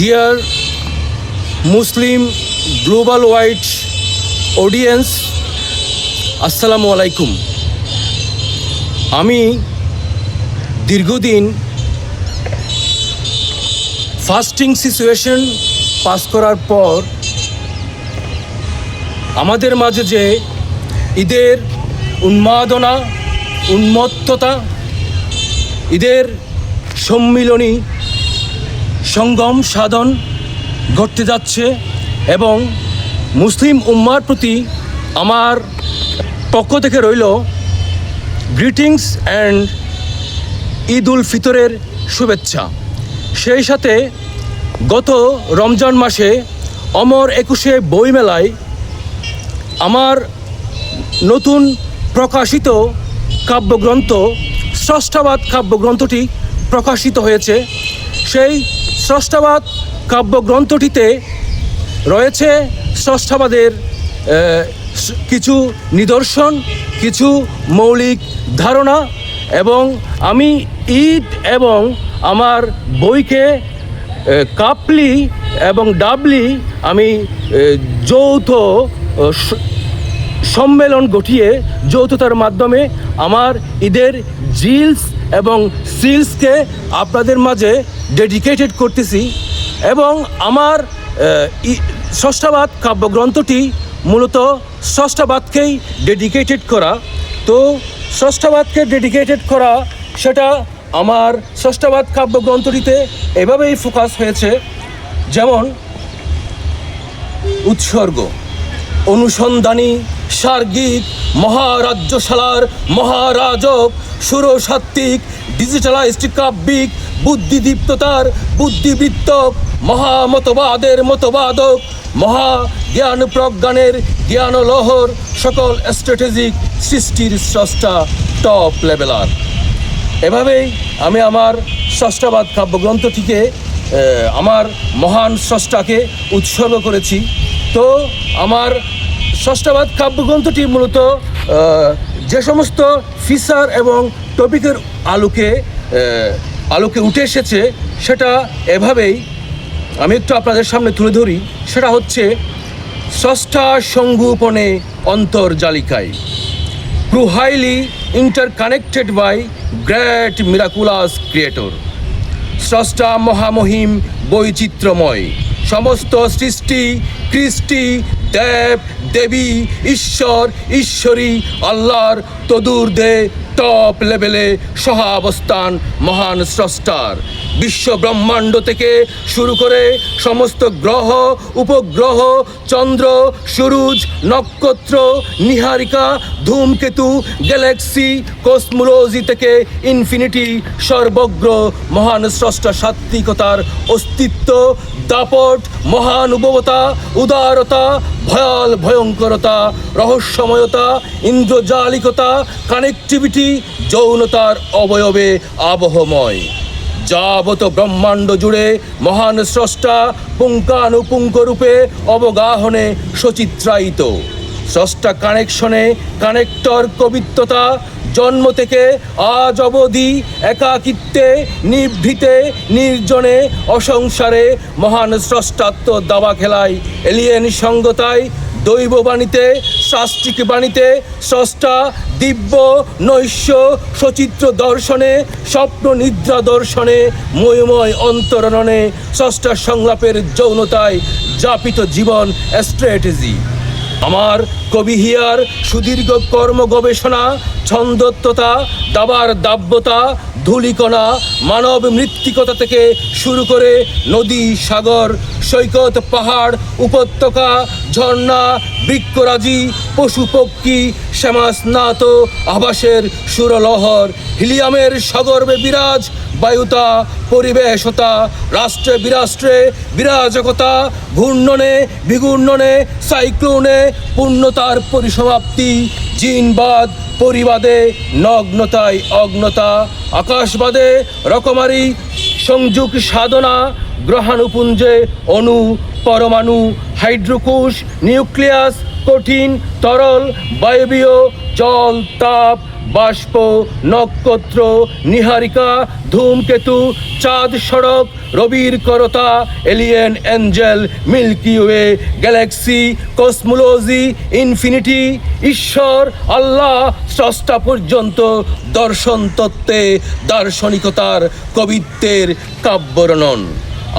Dear Muslim global wide audience, আসসালামু আলাইকুম। আমি দীর্ঘদিন ফাস্টিং সিচুয়েশন পাস করার পর আমাদের মাঝে যে ঈদের উন্মাদনা, উন্মত্ততা, ঈদের সম্মিলনী সঙ্গম সাধন ঘটতে যাচ্ছে এবং মুসলিম উম্মার প্রতি আমার পক্ষ থেকে রইল গ্রিটিংস অ্যান্ড ঈদ উল ফিতরের শুভেচ্ছা। সেই সাথে গত রমজান মাসে অমর ২১ বইমেলায় আমার নতুন প্রকাশিত কাব্যগ্রন্থ স্রষ্টাবাদ কাব্যগ্রন্থটি প্রকাশিত হয়েছে। সেই স্রষ্টাবাদ কাব্যগ্রন্থটিতে রয়েছে স্রষ্টাবাদের কিছু নিদর্শন, কিছু মৌলিক ধারণা, এবং আমি ঈদ এবং আমার বইকে কাপলি এবং ডাবলি আমি যৌথ সম্মেলন ঘটিয়ে যৌথতার মাধ্যমে আমার ঈদের জিলস এবং সিলসকে আপনাদের মাঝে ডেডিকেটেড করতেছি। এবং আমার স্রষ্টাবাদ কাব্যগ্রন্থটি মূলত স্রষ্টাবাদকেই ডেডিকেটেড করা। তো স্রষ্টাবাদকে ডেডিকেটেড করা সেটা আমার স্রষ্টাবাদ কাব্যগ্রন্থটিতে এভাবেই ফোকাস হয়েছে। যেমন উৎসর্গ, অনুসন্ধানী, সার্গিক, মহারাজ্যশালার মহারাজক, সুরসাত্ত্বিক, ডিজিটালাইজড কাব্যিক, বুদ্ধিদীপ্ততার বুদ্ধিবৃত্তক, মহামতবাদের মতবাদক, মহা জ্ঞান প্রজ্ঞানের জ্ঞানলহর, সকল স্ট্র্যাটেজিক সৃষ্টির স্রষ্টা, টপ লেভেলার। এভাবেই আমি আমার স্রষ্টাবাদ কাব্যগ্রন্থটিকে আমার মহান স্রষ্টাকে উৎসর্গ করেছি। তো আমার স্রষ্টাবাদ কাব্যগ্রন্থটি মূলত যে সমস্ত ফিচার এবং টপিকের আলোকে উঠে এসেছে সেটা এভাবেই আমি একটু আপনাদের সামনে তুলে ধরি। সেটা হচ্ছে স্রষ্টা সংগোপনে অন্তর্জালিকায়, highly interconnected by great miraculous creator. স্রষ্টা মহামহিম বৈচিত্র্যময়, সমস্ত সৃষ্টি, কৃষ্টি, দেব দেবী, ঈশ্বর ঈশ্বরী, আল্লাহর তদূর্ধ্বে টপ লেভেলে সহাবস্থান মহান স্রষ্টার। বিশ্ব ব্রহ্মাণ্ড থেকে শুরু করে সমস্ত গ্রহ, উপগ্রহ, চন্দ্র, সূরজ, নক্ষত্র, নীহারিকা, ধূমকেতু, গ্যালাক্সি, কসমোলজি থেকে ইনফিনিটি, সর্বগ্র মহান স্রষ্টা সাত্ত্বিকতার অস্তিত্ব, দাপট, মহানুভবতা, উদারতা, ভয়াল ভয়ঙ্করতা, রহস্যময়তা, ইন্দ্রজালিকতা, কানেক্টিভিটি, যৌনতার অবয়বে আবহময়। যাবত ব্রহ্মাণ্ড জুড়ে মহান স্রষ্টা পুঙ্খানুপুঙ্খ রূপে অবগাহনে সচিত্রায়িত। স্রষ্টা কানেকশনে কানেক্টর কবিত্বতা, জন্ম থেকে আজ অবধি একাকিত্বে, নিভৃতে, নির্জনে, অসংসারে মহান স্রষ্টাত্ব দাবা খেলায়, এলিয়েন সঙ্গতায়, দৈব বাণীতে, শাস্ত্রিক বাণীতে, স্রষ্টা দিব্য নৈশ্য সচিত্র দর্শনে, স্বপ্ন নিদ্রা দর্শনে, ময়ময় অন্তরণনে, স্রষ্টার সংলাপের যৌনতায় যাপিত জীবন স্ট্র্যাটেজি। আমার কবিহিয়ার সুদীর্ঘ কর্ম গবেষণা, ছন্দত্বতা, দাবার দাব্যতা, ধূলিকণা, মানব মৃত্তিকতা থেকে শুরু করে নদী, সাগর, সৈকত, পাহাড়, উপত্যকা, ঝর্ণা, বৃক্ষরাজি, পশু পক্ষী, শ্যামাস্নাত আবাসের সুরলহর, হিলিয়ামের সগর্বে বিরাজ, বায়ুতা, পরিবেশতা, রাষ্ট্রে বিরাষ্ট্রে বিরাজকতা, ঘূর্ণনে বিঘূর্ণনে, সাইক্লোনে পূর্ণতার পরিসমাপ্তি, জিনবাদ পরিবাদে, নগ্নতায় অগ্নতা, আকাশবাদে রকমারি সংযুগ সাধনা, গ্রহাণুপুঞ্জে অণু, পরমাণু, হাইড্রোকোষ, নিউক্লিয়াস, কঠিন তরল, বায়বীয়, জল, তাপ, বাষ্প, নক্ষত্র, নীহারিকা, ধূমকেতু, চাঁদ, সড়ক, রবির করতা, alien, angel, milky way, galaxy, cosmology, infinity, ঈশ্বর, আল্লাহ, স্রষ্টা পর্যন্ত দর্শন তত্ত্বে, দার্শনিকতার, কবিত্বের কাব্যরণন।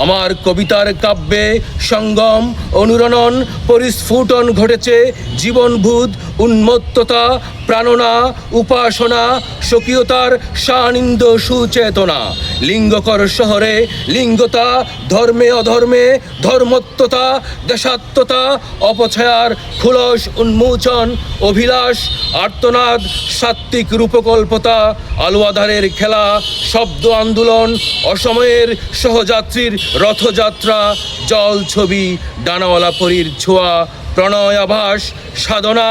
আমার কবিতার কাব্যে সঙ্গম, অনুরণন, পরিস্ফুটন ঘটেছে জীবনভূত উন্মত্ততা, প্রাণনা, উপাসনা, স্বকীয়তার সানিন্দ সুচেতনা। লিঙ্গকর শহরে লিঙ্গতা, ধর্মে অধর্মে ধর্মত্বতা, দেশাত্মতা, অপছায়ার খুলস উন্মোচন, অভিলাষ, আর্তনাদ, সাত্ত্বিক রূপকল্পতা, আলো আধারের খেলা, শব্দ আন্দোলন, অসময়ের সহযাত্রীর রথযাত্রা, জল ছবি, ডানাওয়ালা পরীর ছোঁয়া, প্রণয় আভাস, সাধনা,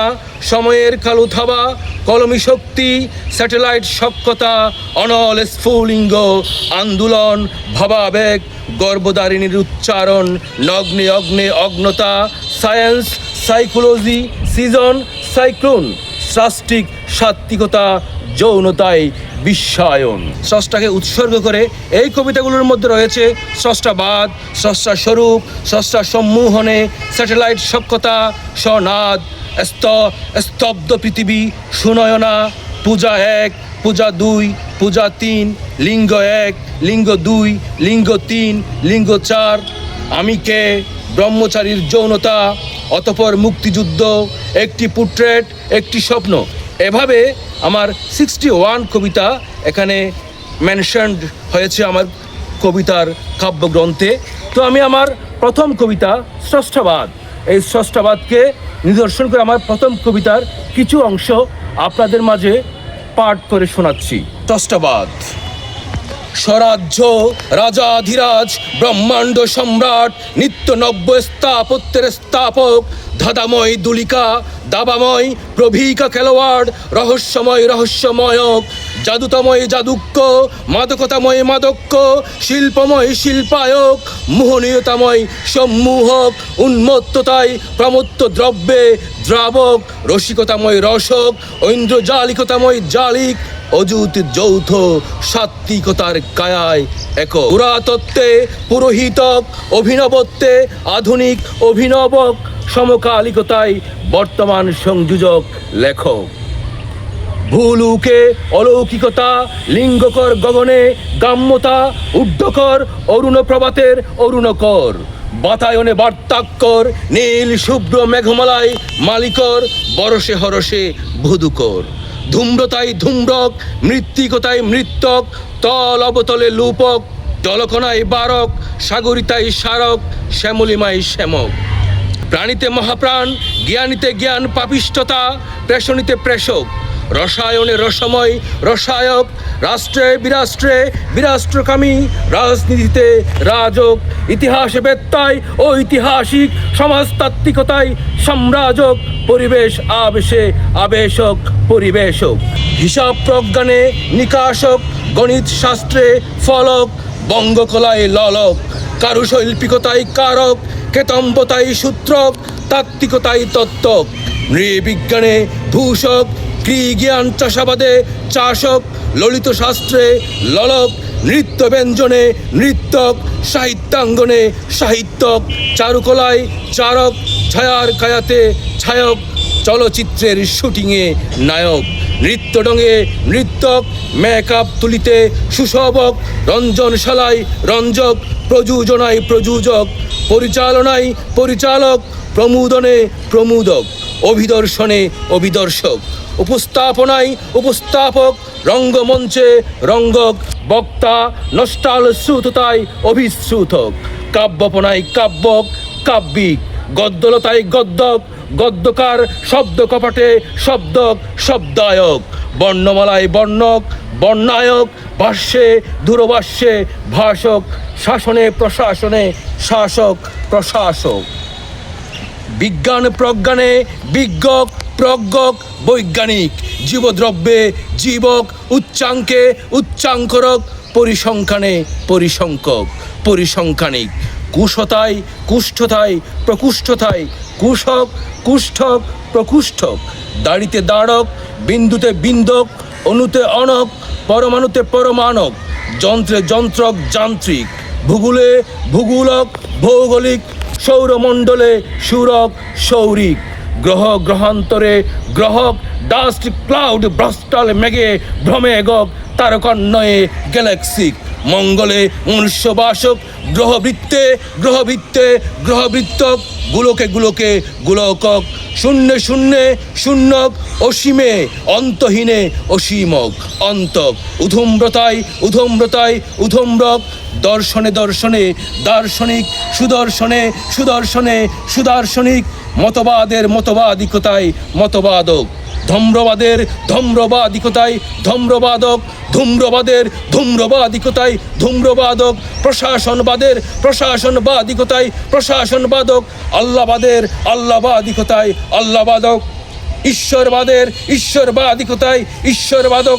সময়ের কালু থাবা, কলমি শক্তি, স্যাটেলাইট সক্ষতা, অনল স্ফুলিঙ্গ, আন্দোলন, ভাবাবেগ, গর্ভধারিণীর উচ্চারণ, নগ্নে অগ্নে অগ্নতা, সায়েন্স, সাইকোলজি, সিজন, সাইক্লোন, শাস্ত্রিক সাত্ত্বিকতা, যৌনতায় বিশ্বায়ন। স্রষ্টাকে উৎসর্গ করে এই কবিতাগুলোর মধ্যে রয়েছে স্রষ্টাবাদ, স্রষ্টা স্বরূপ, স্রষ্টা সম্মোহনে, স্যাটেলাইট সক্ষতা, স্বনাদ, স্তব্ধ পৃথিবী, সুনয়না, পূজা 1, পূজা 2, পূজা 3, লিঙ্গ 1, লিঙ্গ 2, লিঙ্গ 3, লিঙ্গ 4, আমি কে, ব্রহ্মচারীর যৌনতা, অতঃপর মুক্তিযুদ্ধ, একটি পোর্ট্রেট, একটি স্বপ্ন। এভাবে আমার 61 কবিতা এখানে মেনশনড হয়েছে আমার কবিতার কাব্যগ্রন্থে। তো আমি আমার প্রথম কবিতা স্রষ্টাবাদ, এই স্রষ্টাবাদকে নিদর্শন করে আমার প্রথম কবিতার কিছু অংশ আপনাদের মাঝে পাঠ করে শোনাচ্ছি। স্রষ্টাবাদ। স্বরাজ্য রাজাধিরাজ, ব্রহ্মাণ্ড সম্রাট, নিত্য নব্য স্থাপত্যের স্থাপক, ধাঁধাময় দুলিকা, দাবাময় প্রভীকা খেলোয়াড়, রহস্যময় রহস্যময়ক, জাদুতময় জাদুক্য, মাদকতাময় মাদক্য, শিল্পময় শিল্পায়ক, মোহনীয়তাময় সম্মোহক, উন্মত্ততায় প্রমত্ত দ্রব্যে দ্রাবক, রসিকতাময় রসক, ঐন্দ্রজালিকতাময় জালিক, অযুত যৌথ সাত্ত্বিকতার কায়ায় এক, পুরাতত্ত্বে পুরোহিতক, অভিনবত্বে আধুনিক অভিনবক, সমকালিকতায় বর্তমান সংযোজক লেখক। ভুলুকে অলৌকিকতা, লিঙ্গকর গগনে গাম্যতা, ঊর্ধ্বকর অরুণ প্রভাতের অরুণকর, বাতায়নে বার্তাক্ষর, নীল শুভ্র মেঘমালায় মালিকর, বরসে হরসে ভুদুকর, ধূম্রতায় ধূম্রক, মৃত্তিকতায় মৃত্যক, তল অবতলে লূপক, জলকণায় বারক, সাগরিতায় সারক, শ্যামলিমায় শ্যামক। প্রাণীতে মহাপ্রাণ, জ্ঞানীতে জ্ঞান পাপিষ্ঠতা, প্রেষণীতে প্রেষক, রসায়নে রসময় রসায়ক, রাষ্ট্রে বিরাষ্ট্রে বিরাষ্ট্রকামী, রাজনীতিতে রাজক, ইতিহাসে বেত্তায় ঐতিহাসিক, সমাজতাত্ত্বিকতায় সম্রাজক, পরিবেশ আবেশে আবেশক পরিবেশক, হিসাব প্রজ্ঞানে নিকাশক, গণিত শাস্ত্রে ফলক, বঙ্গকলায় ললক, কারুশৈল্পিকতায় কারক, কেতম্বতায় সূত্রক, তাত্ত্বিকতায় তত্ত্বক, নৃবিজ্ঞানে ভূষক, ক্রিজ্ঞান চাষাবাদে চাষক, ললিত শাস্ত্রে ললক, নৃত্য ব্যঞ্জনে নৃত্যক, সাহিত্যাঙ্গনে সাহিত্যক, চারুকলায় চারক, ছায়ার কায়াতে ছায়ক, চলচ্চিত্রের শুটিংয়ে নায়ক, নৃত্যডঙ্গে নৃত্যক, মেকআপ তুলিতে সুশোভক, রঞ্জনশালায় রঞ্জক, প্রযোজনায় প্রযোজক, পরিচালনায় পরিচালক, প্রমোদনে প্রমোদক, অভিদর্শনে অভিদর্শক, উপস্থাপনায় উপস্থাপক, রঙ্গমঞ্চে রঙ্গক, বক্তা, নষ্টাল শ্রুততায় অভিশ্রুতক, কাব্যপনায় কাব্যক কাব্যিক, গদ্যলতায় গদ্যক গদ্যকার, শব্দ কপাটে শব্দক শব্দায়ক, বর্ণমালায় বর্ণক বর্ণায়ক, ভাষ্যে দূরভাষ্যে ভাষক, শাসনে প্রশাসনে শাসক প্রশাসক, বিজ্ঞান প্রজ্ঞানে বিজ্ঞক প্রজ্ঞক বৈজ্ঞানিক, জীবদ্রব্যে জীবক, উচ্চাঙ্কে উচ্চাঙ্করক, পরিসংখ্যানে পরিসংখ্যক পরিসংখ্যানিক, কুশতায় কুষ্ঠতায় প্রকুষ্ঠতায় কুশক কুষ্ঠক প্রকুষ্ঠক, দাড়িতে দাড়ক, বিন্দুতে বিন্দক, অণুতে অণক, পরমাণুতে পরমাণক, যন্ত্রে যন্ত্রক যান্ত্রিক, ভূগোলে ভূগোলক ভৌগোলিক, সৌরমণ্ডলে সৌরক সৌরিক, গ্রহ গ্রহান্তরে গ্রহক, ডাস্ট ক্লাউড ভ্রষ্টাল মেঘে ভ্রমে গক, তারকান্বয়ে গ্যালাক্সিক, মঙ্গলে মনুষ্যবাসক, গ্রহবৃত্তে গ্রহবৃত্তে গ্রহবৃত্তক, গুলোকে গুলোকে গোলকক, শূন্যে শূন্যে শূন্যক, অসীমে অন্তহীনে অসীমক, অন্তক, উধুম্রতায় উধুম্রতায় উধুম্রক, দর্শনে দর্শনে দার্শনিক, সুদর্শনে সুদর্শনে সুদার্শনিক, মতবাদের মতবাদিকতায় মতবাদক, ধম্রবাদের ধম্রবাদিকতায় ধম্রবাদক, ধূম্রবাদের ধূম্রবাদিকতায় ধূম্রবাদক, প্রশাসনবাদের প্রশাসনবাদিকতায় প্রশাসনবাদক, আল্লাহবাদের আল্লাহবাদিকতায় আল্লাহবাদক, ঈশ্বরবাদের ঈশ্বরবাদিকতায় ঈশ্বরবাদক,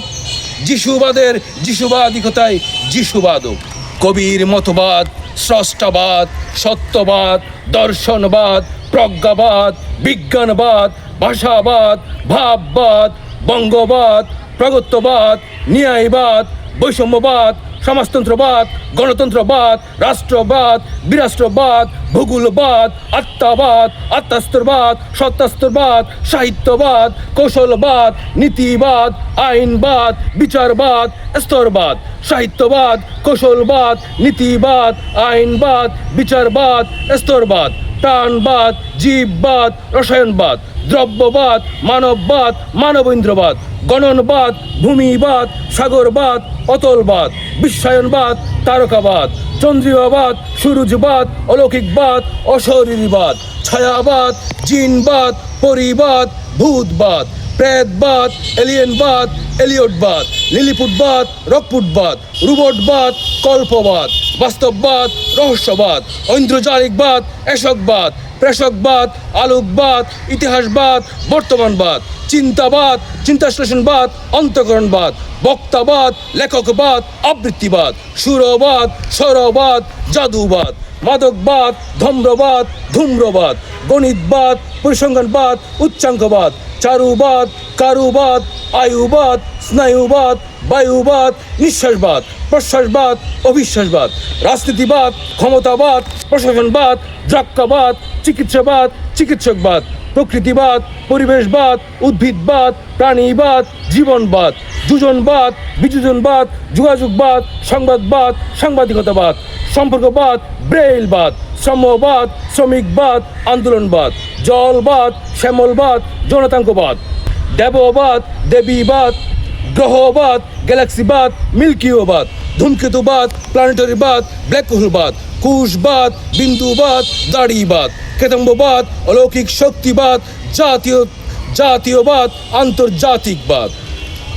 যিশুবাদের যিশুবাদিকতায় যিশুবাদক। কবির মতবাদ স্রষ্টাবাদ, সত্যবাদ, দর্শনবাদ, প্রজ্ঞাবাদ, বিজ্ঞানবাদ, ভাষাবাদ, ভাববাদ, বঙ্গবাদ, প্রগত্যবাদ, ন্যায়বাদ, বৈষম্যবাদ, সমাজতন্ত্রবাদ, গণতন্ত্রবাদ, রাষ্ট্রবাদ, বিরাষ্ট্রবাদ, ভূগোলবাদ, আত্মাবাদ, আত্মাস্তরবাদ, সত্তাস্তরবাদ, সাহিত্যবাদ, কৌশলবাদ, নীতিবাদ, আইনবাদ, বিচারবাদ, স্তরবাদ, সাহিত্যবাদ, কৌশলবাদ, নীতিবাদ, আইনবাদ, বিচারবাদ, স্তরবাদ, প্রাণবাদ, জীববাদ, রসায়নবাদ, দ্রব্যবাদ, মানববাদ, মানবেন্দ্রবাদ, গণনবাদ, ভূমিবাদ, সাগরবাদ, অতলবাদ, বিশ্বায়নবাদ, তারকাবাদ, চন্দ্রিমাবাদ, সূরজবাদ, অলৌকিকবাদ, অশরীরবাদ, ছায়াবাদ, জিনবাদ, পরিবাদ, ভূতবাদ, প্রেতবাদ, এলিয়েনবাদ, এলিয়টবাদ, লিলিপুটবাদ, রকপুটবাদ, রুবটবাদ, কল্পবাদ, বাস্তববাদ, রহস্যবাদ, ঐন্দ্রজালিকবাদ, এসকবাদ, প্রেষকবাদ, আলোকবাদ, ইতিহাসবাদ, বর্তমানবাদ, চিন্তাবাদ, চিন্তাশ্লেষণবাদ, অন্তঃকরণবাদ, বক্তাবাদ, লেখকবাদ, আবৃত্তিবাদ, সুরবাদ, স্বরবাদ, জাদুবাদ, মাদকবাদ, ধম্রবাদ, ধূম্রবাদ, গণিতবাদ, পরিসংখ্যানবাদ, উচ্চাঙ্কবাদ, চারুবাদ, কারুবাদ, আয়ুবাদ, স্নায়ুবাদ, বায়ুবাদ, নিঃশ্বাসবাদ, প্রশ্বাসবাদ, অবিশ্বাসবাদ, রাজনীতিবাদ, ক্ষমতাবাদ, প্রশাসনবাদ, দ্রাক্ষাবাদ, চিকিৎসাবাদ, চিকিৎসকবাদ, প্রকৃতিবাদ, পরিবেশবাদ, উদ্ভিদবাদ, প্রাণীবাদ, জীবনবাদ, যুজনবাদ, বিযোজনবাদ, যোগাযোগবাদ, সংবাদবাদ, সাংবাদিকতাবাদ, সম্পর্কবাদ, ব্রেইলবাদ, শ্রমবাদ, শ্রমিকবাদ, আন্দোলনবাদ, জলবাদ, শ্যামলবাদ, জনতাঙ্কবাদ, দেববাদ, দেবীবাদ, গ্রহবাদ, গ্যালাক্সিবাদ, মিল্কিওবাদ, ধূমকেতুবাদ, প্ল্যানেটারিবাদ, ব্ল্যাক হোলবাদ, কুশবাদ, বিন্দুবাদ, দাড়িবাদ, কেতম্ববাদ, অলৌকিক শক্তিবাদ, জাতীয়বাদ, আন্তর্জাতিকবাদ,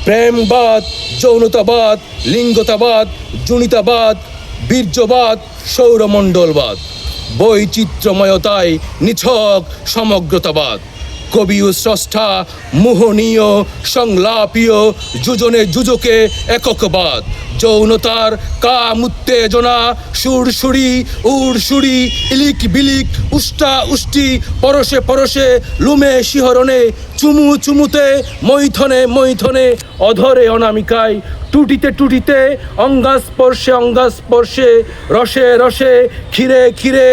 প্রেমবাদ, যৌনতাবাদ, লিঙ্গতাবাদ, জনিতাবাদ, বীর্যবাদ, সৌরমণ্ডলবাদ, বৈচিত্র্যময়তায় নিছক সমগ্রতাবাদ, কবি ও স্রষ্টা মোহনীয় সংলাপীয়, যোজনে যোজকে এককবাদ, যৌনতার কাম উত্তেজনা, সুরসুরি উড়সুরি, ইলিক বিলিক, উষ্টা উষ্টি, পরশে পরশে, লুমে শিহরণে, চুমু চুমুতে, মৈথনে মৈথনে, অধরে অনামিকায়, টুটিতে টুটিতে, অঙ্গাস্পর্শে অঙ্গাস্পর্শে, রসে রসে, ক্ষীরে ক্ষীরে,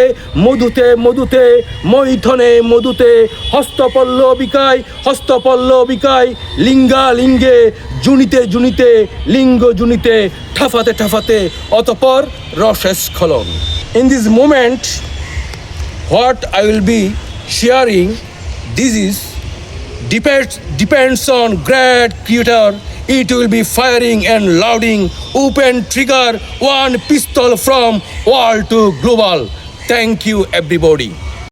মধুতে মধুতে, মৈথনে মধুতে, হস্তপল্লবিকায় হস্তপল্লবিকায়, লিঙ্গা লিঙ্গে, জুনিতে জুনিতে, লিঙ্গ জুনিতে, ঠাফাতে ঠাফাতে, অতঃপর রসস্খলন। In this moment, what I will be sharing, this is depends on great creator. It will be firing and loading, open trigger, one pistol from world to global. Thank you everybody.